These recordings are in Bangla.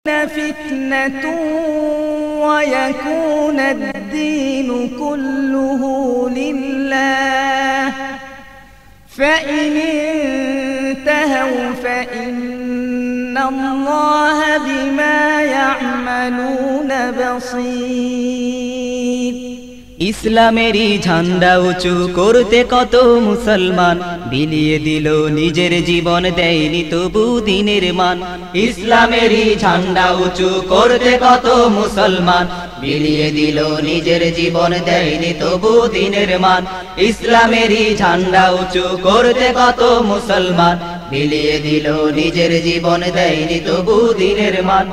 فتنة ويكون الدين كله لله فإن انتهوا فإن الله بما يعملون بصير ইসলামেরই ঝান্ডা উঁচু করতে কত মুসলমান বিলিয়ে দিল নিজের জীবন দেয়নি তবু দিনের মান। ইসলামেরই ঝান্ডা উঁচু করতে কত মুসলমান বিলিয়ে দিল নিজের জীবন দেয়নি তবু দিনের মান। ইসলামেরই ঝান্ডা উঁচু করতে কত মুসলমান বিলিয়ে দিল নিজের জীবন দেয়নি তবু দিনের মান।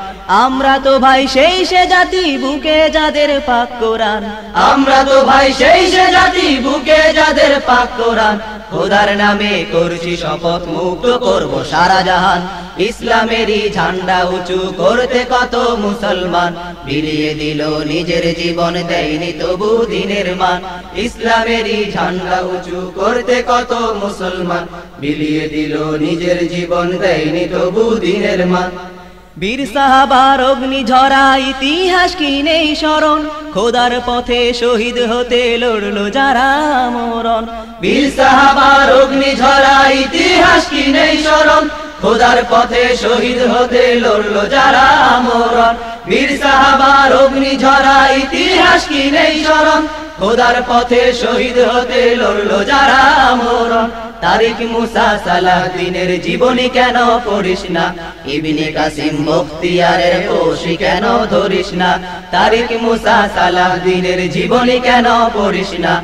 আমরা তো ভাই সেই সে জাতি বুকে যাদের পাক কোরআন, আমরা তো ভাই সেই সে জাতি বুকে যাদের পাক কোরআন। খোদার নামে করছি শপথ মুক্ত করব সারা জাহান। ইসলামেরই ঝান্ডা উঁচু করতে কত মুসলমান বিলিয়ে দিল নিজের জীবন দেয়নি তবু দিনের মান। ইসলামেরই ঝান্ডা উঁচু করতে কত মুসলমান বিলিয়ে দিল নিজের জীবন দেয়নি তবু দিনের মান। বীর সাহাবার অগ্নি ঝরা ইতিহাস কি নেই স্মরণ, খোদার পথে শহীদ হতে লড়লো যারা মরণ। বীর সাহাবার অগ্নি ঝরা ইতিহাস কি নেই স্মরণ, খোদার পথে শহীদ হতে লড়লো যারা মরণ। বীর সাহাবার অগ্নি ঝরা ইতিহাস কি নেই স্মরণ, খোদার পথে শহীদ হতে লড়লো যারা মরণ। তারিক মুসা সালাহদ্দিনের জীবনী কেন পড়িস না, ইবনে কাসিম বখতিয়ারের কোশি কেন ধরিস না। তারিক মুসা সালাহদ্দিনের জীবনী কেন পড়িস না,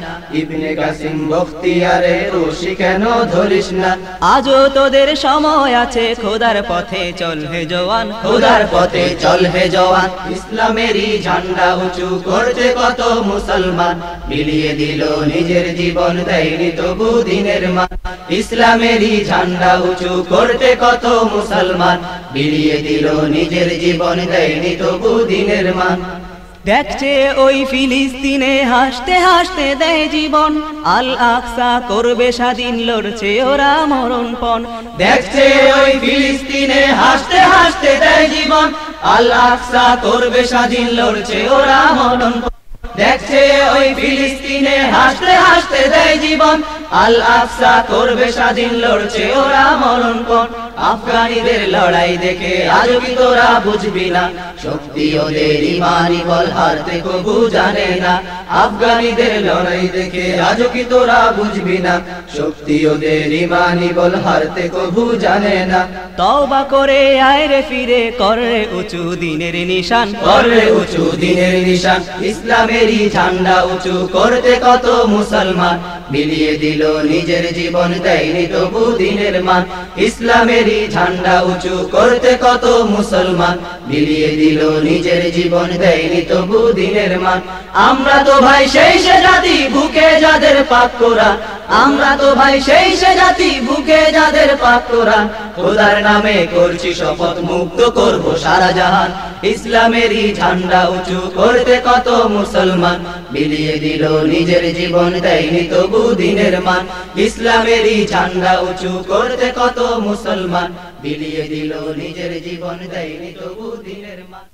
ইবনে কাসিম বখতিয়ারের কোশি কেন ধরিস না। আজও তোদের সময় আছে, খোদার পথে চল হে জওয়ান, খোদার পথে চল হে জওয়ান। ইসলামেরই ঝান্ডা উঁচু করতে কত মুসলমান বিলিয়ে দিল নিজের জীবন দেয়নি তবু দিনের মান। ইসলামেরই ঝান্ডা উঁচু করতে কত মুসলমান বিলিয়ে দিল নিজের জীবন দেয়নি তবু দিনের মান। দেখছে ওই ফিলিস্তিনে হাসতে হাসতে দেয় জীবন, আল আকসা করবে স্বাধীন লড়ছে ওরা মরণপণ। দেখছে ওই ফিলিস্তিনে হাসতে হাসতে দেয় জীবন, আল আকসা করবে স্বাধীন লড়ছে ওরা মরণপণ। দেখছে ওই ফিলিস্তিনে হাসতে হাসতে দেয় জীবন, আল আকসা করবে স্বাধীন লড়ছে ওরা মরণপণ। আফগানিদের লড়াই দেখে আজও কি তোরা বুঝবি না, শক্তি ওদের ইমানি বল হারতে কবু জানে না। আফগানিদের লড়াই দেখে আজও কি তোরা বুঝবি না, শক্তি ওদের ইমানি বল হারতে কবু জানে না। তওবা করে আয় রে ফিরে করে উঁচু দিনের নিশান, করে উঁচু দিনের নিশান। ইসলামেরই ঝান্ডা উঁচু করতে কত মুসলমান বিলিয়ে দিল নিজের জীবন দেয়নি তবু দিনের মান। ইসলামেরই ঝান্ডা উঁচু করতে কত মুসলমান বিলিয়ে দিল নিজের জীবন দেয়নি তবু দিনের মান। আমরা তো ভাই সেই সে জাতি বুকে যাদের পাক কোরআন, আমরা তো ভাই সেই সে জাতি বুকে যাদের পাক কোরআন। খোদার নামে করছি শপথ মুক্ত করব সারা জাহান। ইসলামেরই ঝান্ডা উঁচু করতে কত মুসলমান বিলিয়ে দিল নিজের জীবন দেয়নি তবু দিনের মান। ইসলামেরই ঝান্ডা উঁচু করতে কত মুসলমান বিলিয়ে দিল নিজের জীবন দেয়নি তবু দিনের মান।